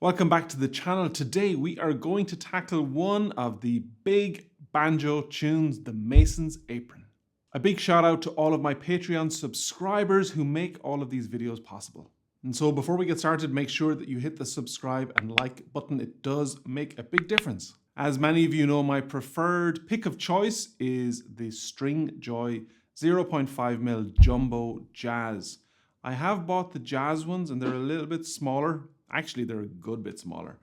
Welcome back to the channel. Today we are going to tackle one of the big banjo tunes, the Mason's Apron. A big shout out to all of my Patreon subscribers who make all of these videos possible. And so before we get started, make sure that you hit the subscribe and like button. It does make a big difference. As many of you know, my preferred pick of choice is the String Joy 0.5mm Jumbo Jazz. I have bought the Jazz ones and they're a little bit smaller. Actually, they're a good bit smaller.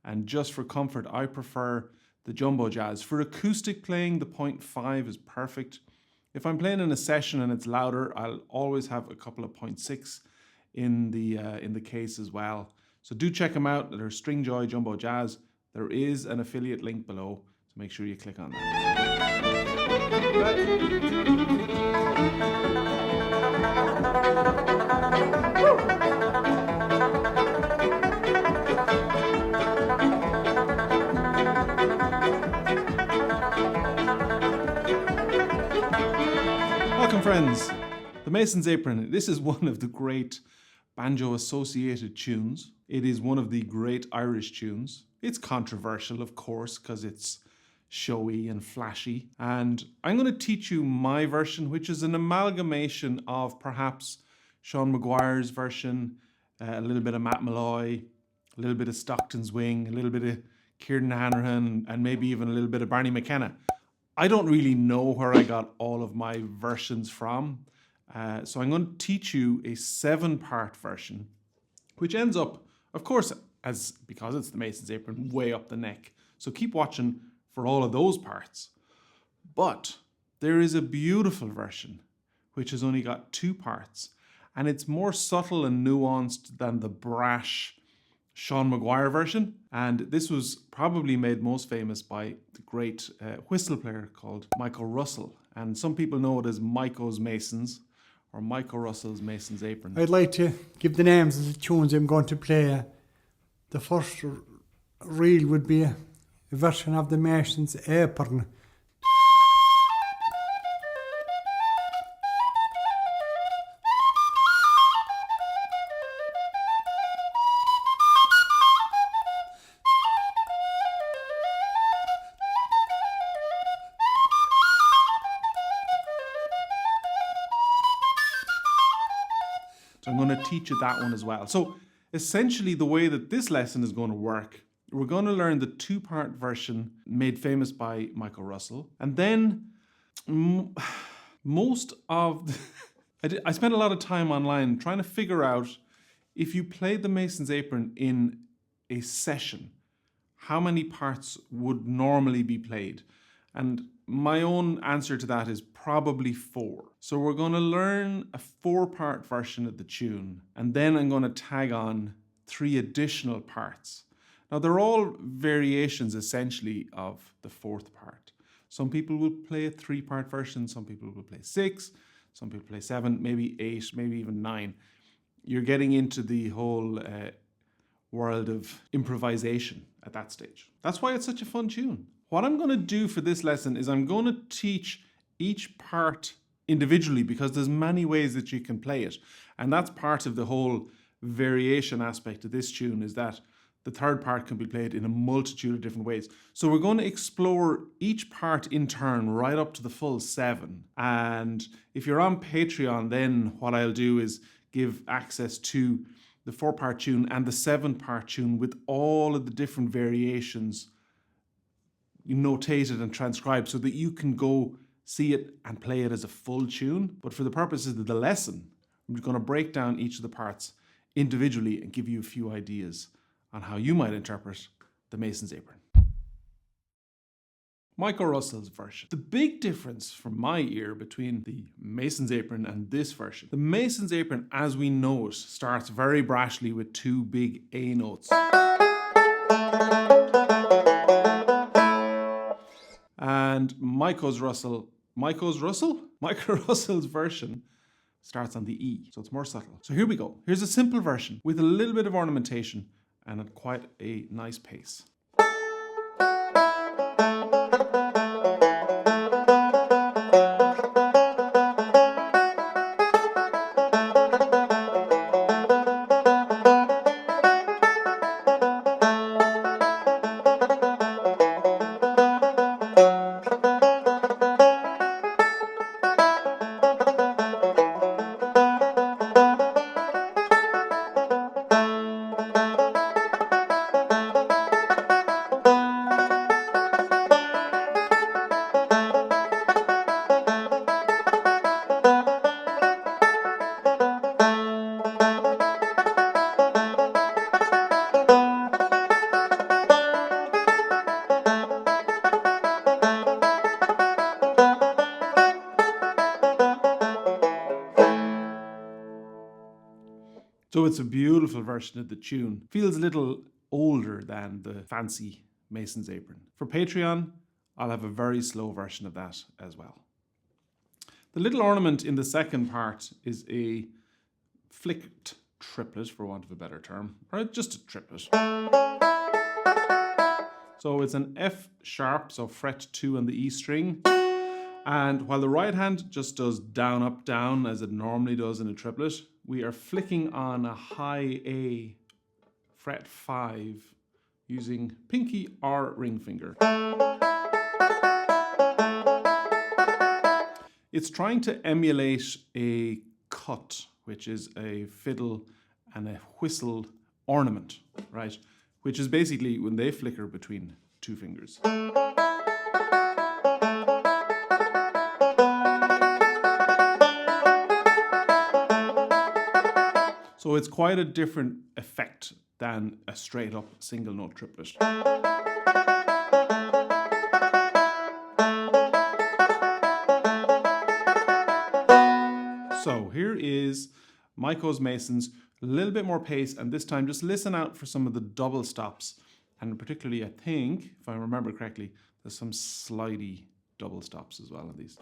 And just for comfort, I prefer the Jumbo Jazz. For acoustic playing, the 0.5 is perfect. If I'm playing in a session and it's louder, I'll always have a couple of 0.6 in the case as well. So do check them out. They're String Joy Jumbo Jazz. There is an affiliate link below, so make sure you click on that. Welcome friends, the Mason's Apron. This is one of the great banjo associated tunes. It is one of the great Irish tunes. It's controversial, of course, because it's showy and flashy. And I'm going to teach you my version, which is an amalgamation of perhaps Sean Maguire's version, a little bit of Matt Malloy, a little bit of Stockton's Wing, a little bit of Kieran Hanrahan, and maybe even a little bit of Barney McKenna. I don't really know where I got all of my versions from. So I'm going to teach you a 7-part version, which ends up, of course, because it's the Mason's Apron, way up the neck. So keep watching for all of those parts. But there is a beautiful version, which has only got 2 parts. And it's more subtle and nuanced than the brash Sean Maguire version. And this was probably made most famous by the great whistle player called Micho Russell. And some people know it as Micho's Masons, or Micho Russell's Mason's Apron. I'd like to give the names of the tunes I'm going to play. The first reel would be a version of the Mason's Apron. So I'm going to teach you that one as well. So essentially the way that this lesson is going to work, we're going to learn the 2-part version made famous by Micho Russell. And then most of I spent a lot of time online trying to figure out if you played the Mason's Apron in a session, how many parts would normally be played? And my own answer to that is probably 4. So we're going to learn a 4-part version of the tune, and then I'm going to tag on 3 additional parts. Now they're all variations essentially of the 4th part. Some people will play a 3-part version, some people will play 6, some people play 7, maybe 8, maybe even 9. You're getting into the whole world of improvisation at that stage. That's why it's such a fun tune. What I'm going to do for this lesson is I'm going to teach each part individually because there's many ways that you can play it. And that's part of the whole variation aspect of this tune, is that the 3rd part can be played in a multitude of different ways. So we're going to explore each part in turn right up to the full 7. And if you're on Patreon, then what I'll do is give access to the 4-part tune and the 7-part tune with all of the different variations notated and transcribed so that you can go see it and play it as a full tune. But for the purposes of the lesson, I'm just going to break down each of the parts individually and give you a few ideas on how you might interpret the Mason's Apron. Micho Russell's version. The big difference from my ear between the Mason's Apron and this version. The Mason's Apron, as we know it, starts very brashly with 2 big A notes. And Micho Russell's version starts on the E, so it's more subtle. So here we go. Here's a simple version with a little bit of ornamentation and at quite a nice pace. So it's a beautiful version of the tune. Feels a little older than the fancy Mason's Apron. For Patreon, I'll have a very slow version of that as well. The little ornament in the second part is a flicked triplet, for want of a better term, or just a triplet. So it's an F sharp, so fret 2 on the E string. And while the right hand just does down, up, down, as it normally does in a triplet, we are flicking on a high A, fret 5, using pinky or ring finger. It's trying to emulate a cut, which is a fiddle and a whistle ornament, right? Which is basically when they flicker between two fingers. So it's quite a different effect than a straight up single note triplet. So here is Micho's Masons, a little bit more pace, and this time just listen out for some of the double stops. And particularly, I think, if I remember correctly, there's some slidey double stops as well in these.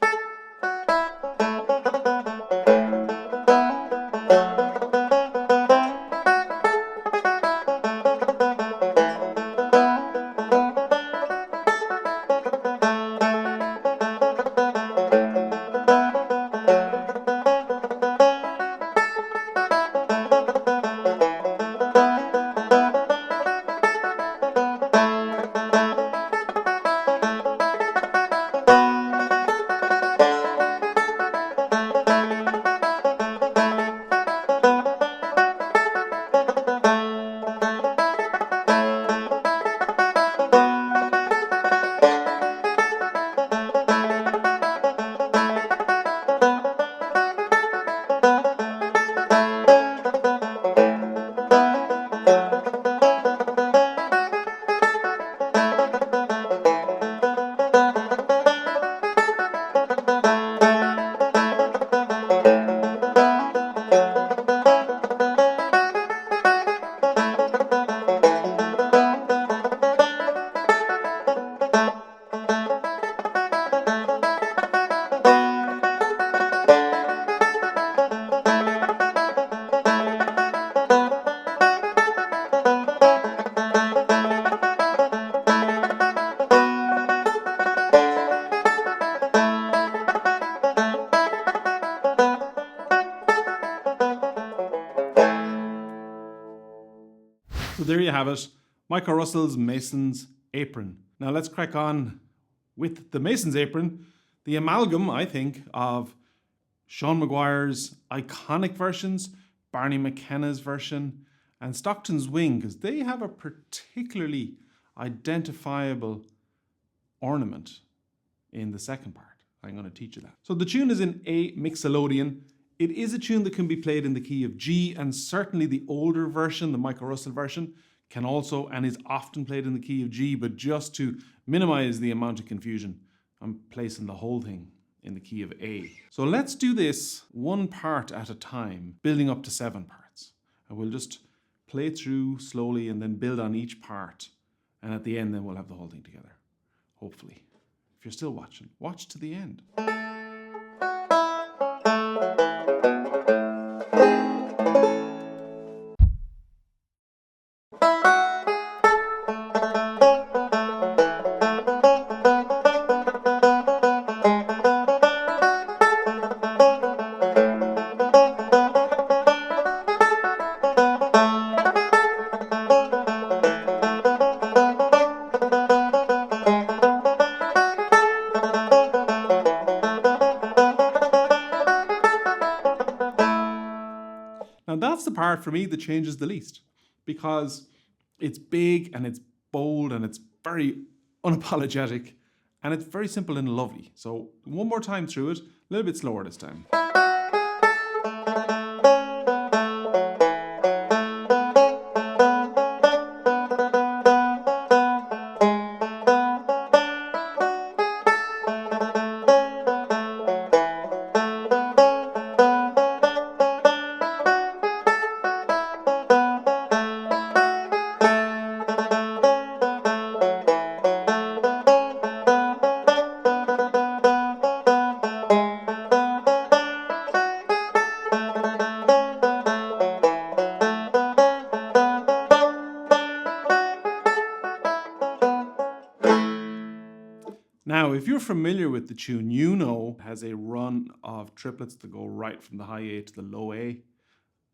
So there you have it, Micho Russell's Mason's Apron. Now let's crack on with the Mason's Apron, the amalgam, I think, of Sean Maguire's iconic versions, Barney McKenna's version, and Stockton's Wing, because they have a particularly identifiable ornament in the second part. I'm going to teach you that. So the tune is in A mixolydian. It is a tune that can be played in the key of G, and certainly the older version, the Micho Russell version, can also and is often played in the key of G, but just to minimize the amount of confusion, I'm placing the whole thing in the key of A. So let's do this one part at a time, building up to 7 parts. And we'll just play through slowly and then build on each part. And at the end, then we'll have the whole thing together, hopefully. If you're still watching, watch to the end. Now that's the part for me that changes the least, because it's big and it's bold and it's very unapologetic and it's very simple and lovely. So one more time through it, a little bit slower this time. Now, if you're familiar with the tune, you know it has a run of triplets that go right from the high A to the low A.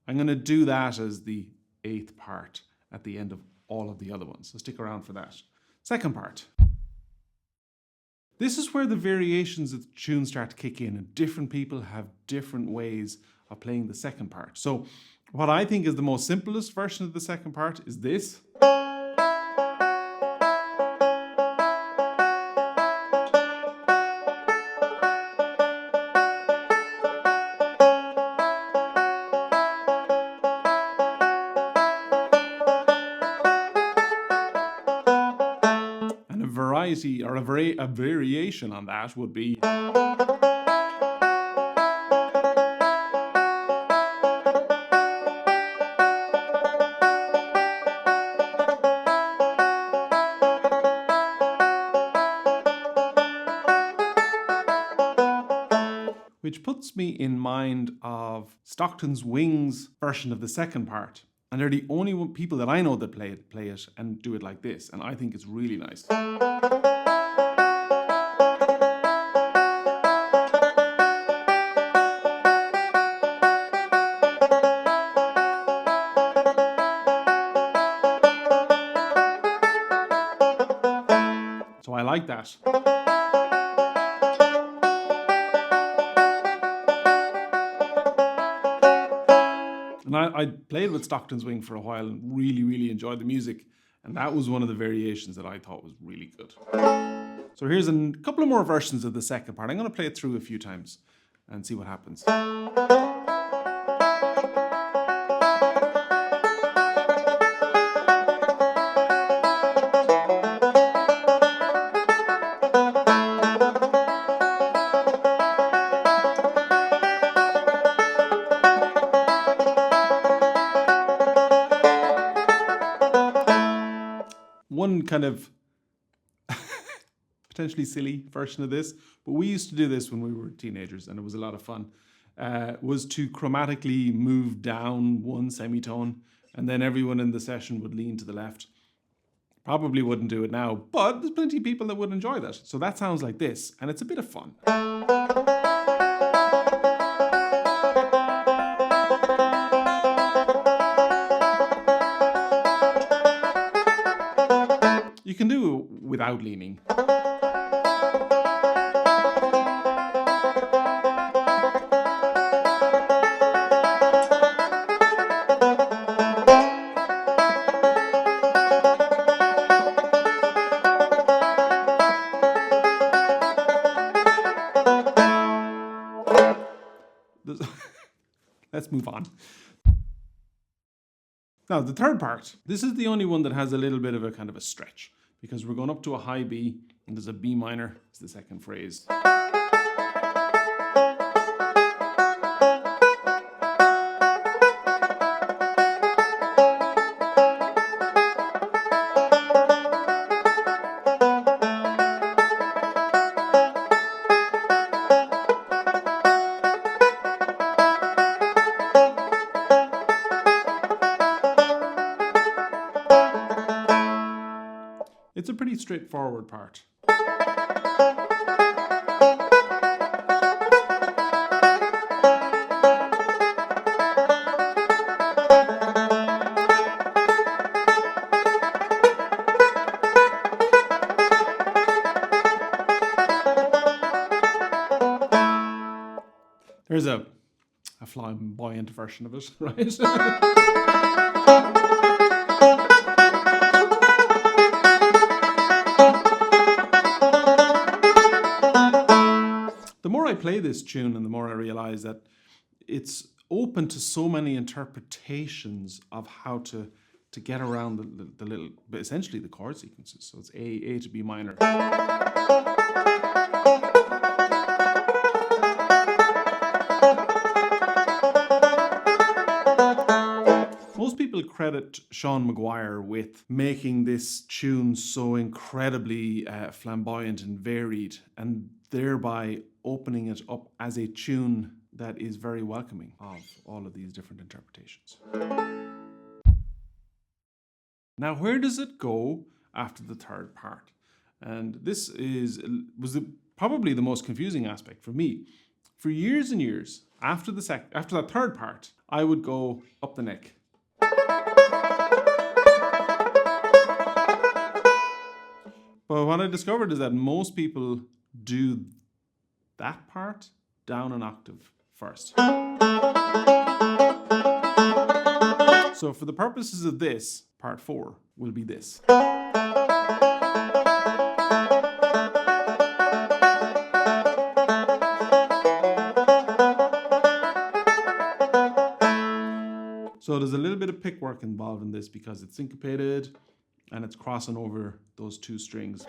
I'm going to do that as the 8th part at the end of all of the other ones, so stick around for that. Second part. This is where the variations of the tune start to kick in, and different people have different ways of playing the second part. So what I think is the most simplest version of the second part is this. And a variety or a variation on that would be which puts me in mind of Stockton's Wings version of the second part. And they're the only people that I know that play it and do it like this. And I think it's really nice. So I like that. And I played with Stockton's Wing for a while and really, really enjoyed the music. And that was one of the variations that I thought was really good. So here's a couple of more versions of the second part. I'm going to play it through a few times and see what happens. One kind of potentially silly version of this, but we used to do this when we were teenagers and it was a lot of fun, was to chromatically move down one semitone and then everyone in the session would lean to the left. Probably wouldn't do it now, but there's plenty of people that would enjoy that. So that sounds like this, and it's a bit of fun. You can do it without leaning. Let's move on. Now, the third part. This is the only one that has a little bit of a kind of a stretch because we're going up to a high B and there's a B minor. It's the second phrase. It's a pretty straightforward part. There's a flamboyant version of it, right? The more I play this tune and the more I realize that it's open to so many interpretations of how to get around the little, but essentially the chord sequences. So it's A to B minor. Most people credit Sean McGuire with making this tune so incredibly flamboyant and varied, and thereby opening it up as a tune that is very welcoming of all of these different interpretations. Now, where does it go after the third part? And this was probably the most confusing aspect for me. For years and years, after that third part, I would go up the neck. But what I discovered is that most people do that part down an octave first. So for the purposes of this, part 4 will be this. So there's a little bit of pick work involved in this because it's syncopated and it's crossing over those two strings.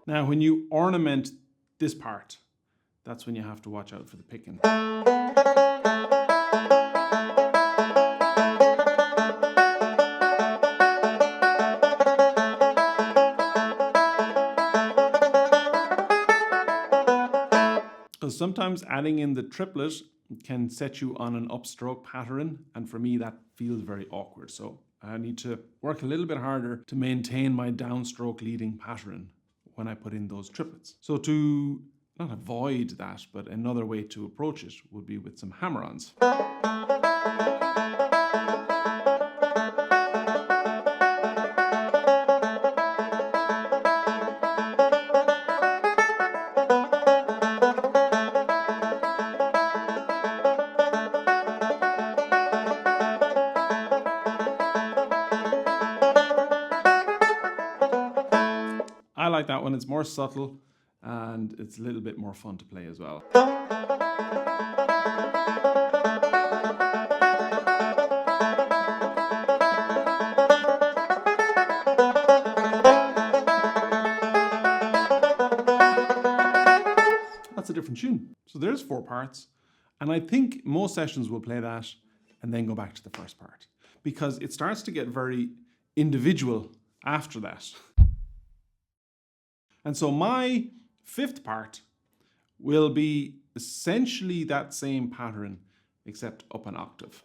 Now, when you ornament this part, that's when you have to watch out for the picking. Because sometimes adding in the triplet can set you on an upstroke pattern, and for me that feels very awkward. So I need to work a little bit harder to maintain my downstroke leading pattern when I put in those triplets. So to not avoid that, but another way to approach it would be with some hammer-ons. I like that one. It's more subtle and it's a little bit more fun to play as well. That's a different tune. So there's 4 parts. And I think most sessions will play that and then go back to the first part, because it starts to get very individual after that. And so my 5th part will be essentially that same pattern, except up an octave.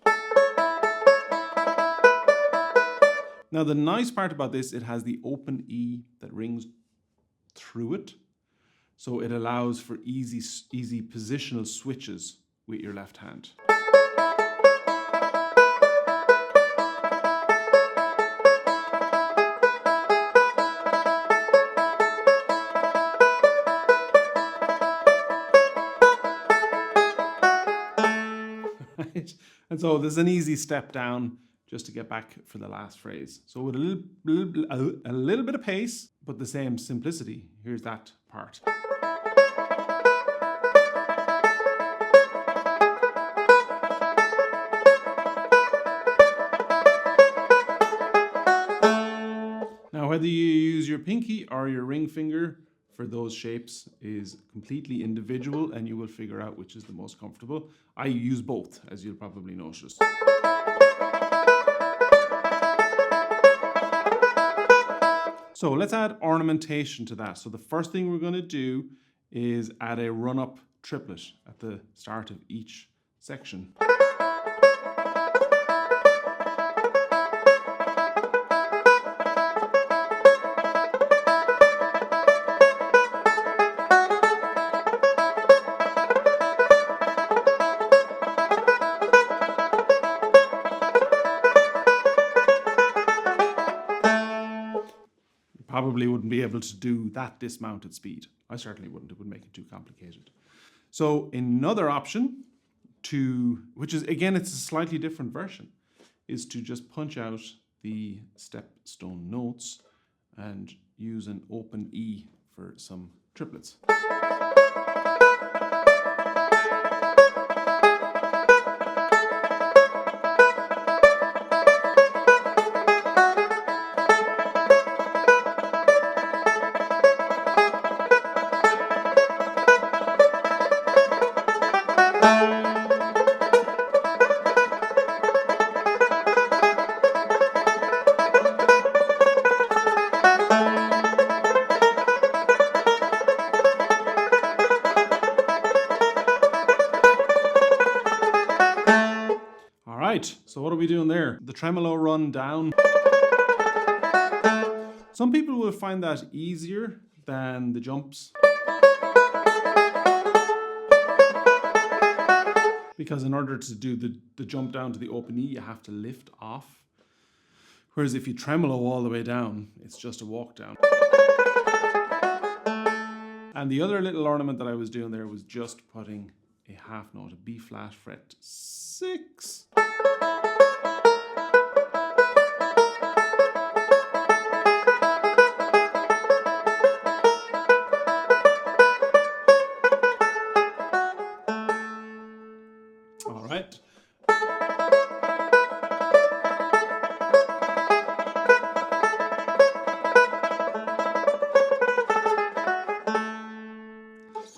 Now the nice part about this, it has the open E that rings through it. So it allows for easy positional switches with your left hand. And so there's an easy step down just to get back for the last phrase. So with a little bit of pace, but the same simplicity. Here's that part. Now, whether you use your pinky or your ring finger for those shapes is completely individual, and you will figure out which is the most comfortable. I use both, as you'll probably notice. So let's add ornamentation to that. So the first thing we're going to do is add a run-up triplet at the start of each section. Probably wouldn't be able to do that dismounted speed. I certainly wouldn't. It would make it too complicated. So another option which is, again, it's a slightly different version, is to just punch out the stepstone notes and use an open E for some triplets. right, so what are we doing there? The tremolo run down. Some people will find that easier than the jumps, because in order to do the jump down to the open E, you have to lift off. Whereas if you tremolo all the way down, it's just a walk down. And the other little ornament that I was doing there was just putting a half note, a B flat fret 6. All right.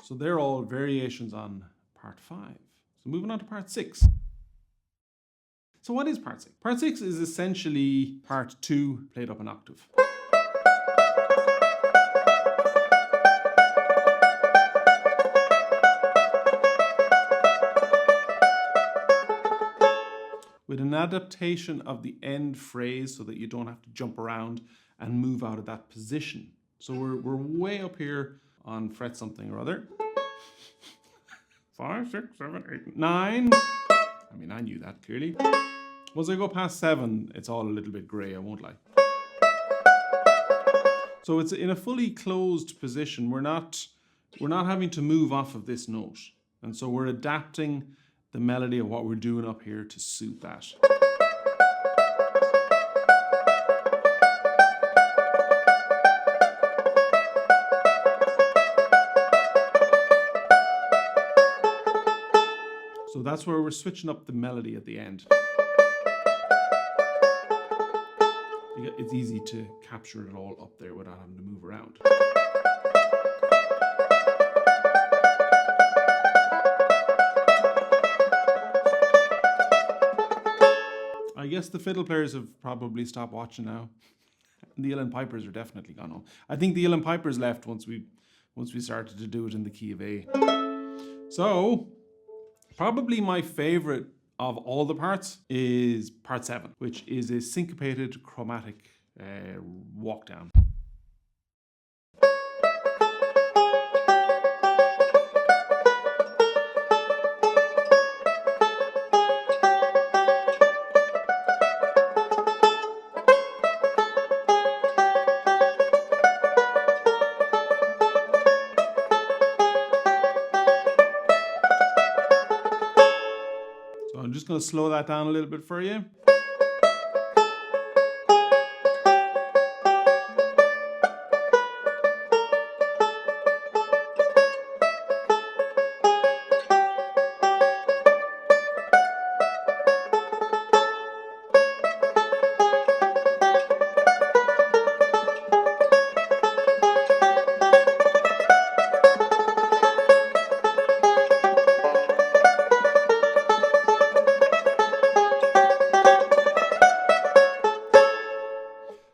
So they're all variations on part 5. So moving on to part 6. So what is part 6? Part 6 is essentially part 2 played up an octave. With an adaptation of the end phrase so that you don't have to jump around and move out of that position. So we're way up here on fret something or other. 5, 6, 7, 8, 9. I mean, I knew that clearly. Once I go past 7, it's all a little bit grey, I won't lie. So it's in a fully closed position. We're not having to move off of this note. And so we're adapting the melody of what we're doing up here to suit that. So that's where we're switching up the melody at the end. It's easy to capture it all up there without having to move around. I guess the fiddle players have probably stopped watching now. The uilleann pipers are definitely gone home. I think the uilleann pipers left once we started to do it in the key of A. So probably my favorite of all the parts is part 7, which is a syncopated chromatic walk down. So I'm just going to slow that down a little bit for you.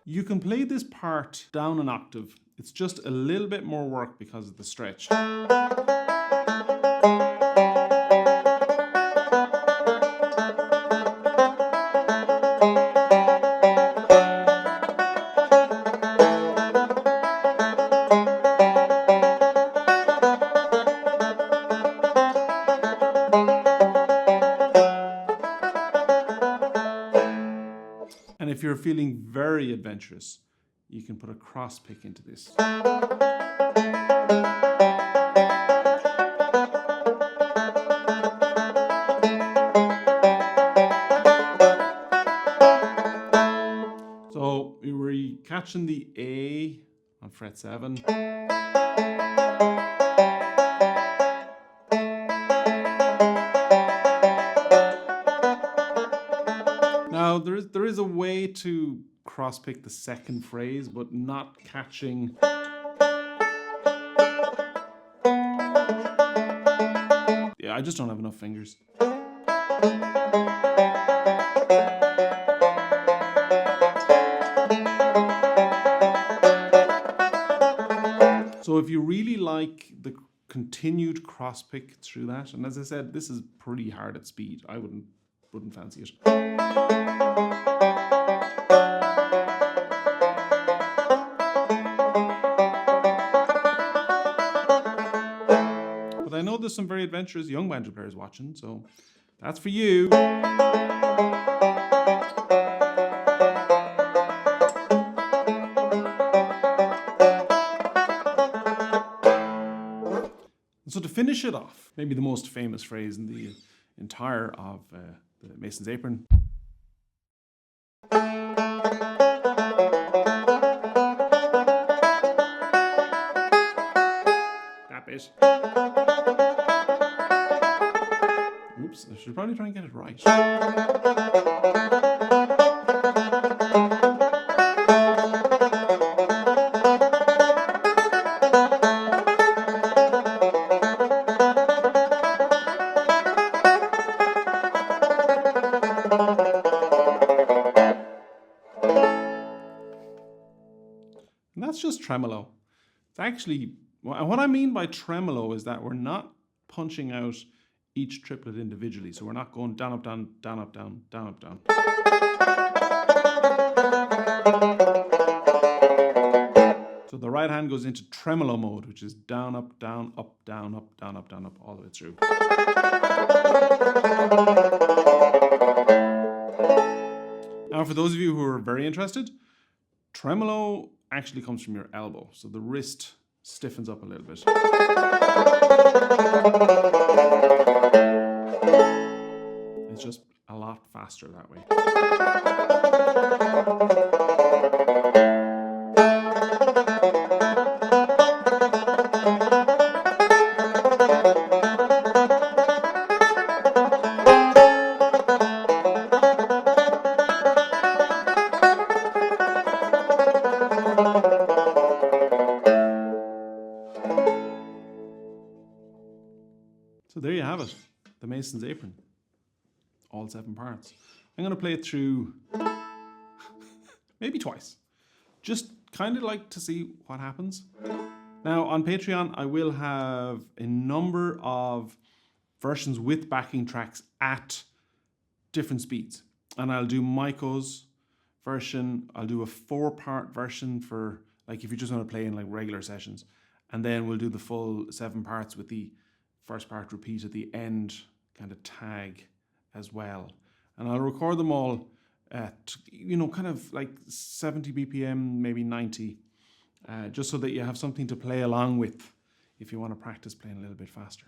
You can play this part down an octave. It's just a little bit more work because of the stretch. And if you're feeling very adventurous, you can put a cross pick into this. So we're catching the A on fret 7. Now there is a way to cross pick the second phrase, but not catching. Yeah, I just don't have enough fingers. So if you really like the continued cross pick through that, and as I said, this is pretty hard at speed. I wouldn't wouldn't fancy it. But I know there's some very adventurous young banjo players watching, so that's for you. So to finish it off, maybe the most famous phrase in the entire of the Mason's Apron. That bit. Oops, I should probably try and get it right. And that's just tremolo. It's actually, what I mean by tremolo is that we're not punching out each triplet individually. So we're not going down, up, down, down, up, down, down, up, down. So the right hand goes into tremolo mode, which is down, up, down, up, down, up, down, up, down, up, all the way through. Now, for those of you who are very interested, tremolo actually comes from your elbow. So the wrist stiffens up a little bit. It's just a lot faster that way. So there you have it, the Mason's Apron, all 7 parts. I'm going to play it through maybe twice, just kind of like to see what happens. Now on Patreon, I will have a number of versions with backing tracks at different speeds. And I'll do Micho's version, I'll do a 4-part version for like if you just want to play in like regular sessions. And then we'll do the full 7 parts with the first part repeat at the end kind of tag as well. And I'll record them all at, you know, kind of like 70 BPM, maybe 90, just so that you have something to play along with if you want to practice playing a little bit faster.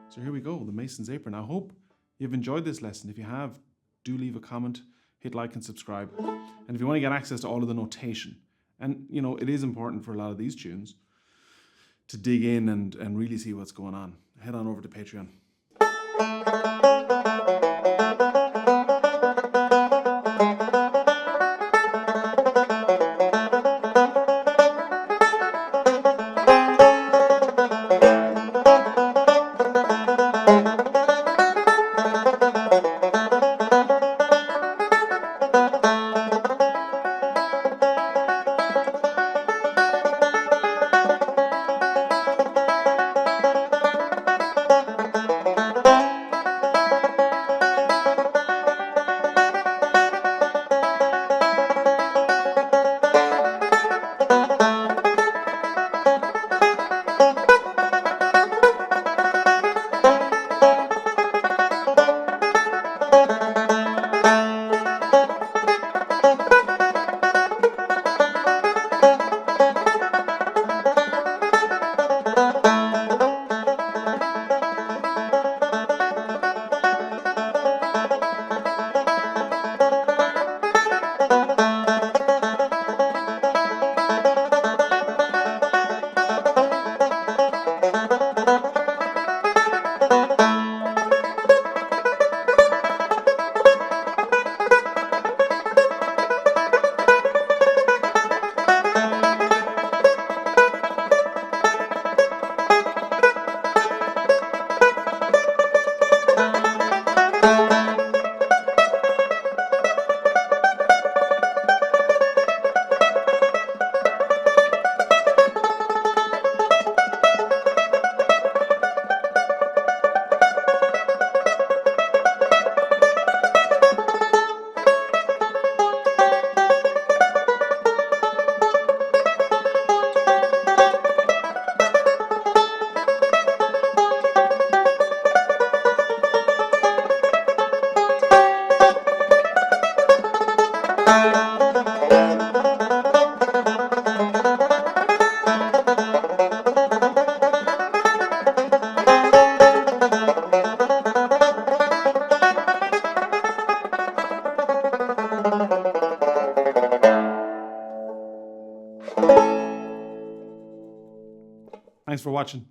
So here we go, the Mason's Apron. I hope you've enjoyed this lesson. If you have, do leave a comment, hit like and subscribe. And if you want to get access to all of the notation, and you know, it is important for a lot of these tunes to dig in and really see what's going on, head on over to Patreon. for watching.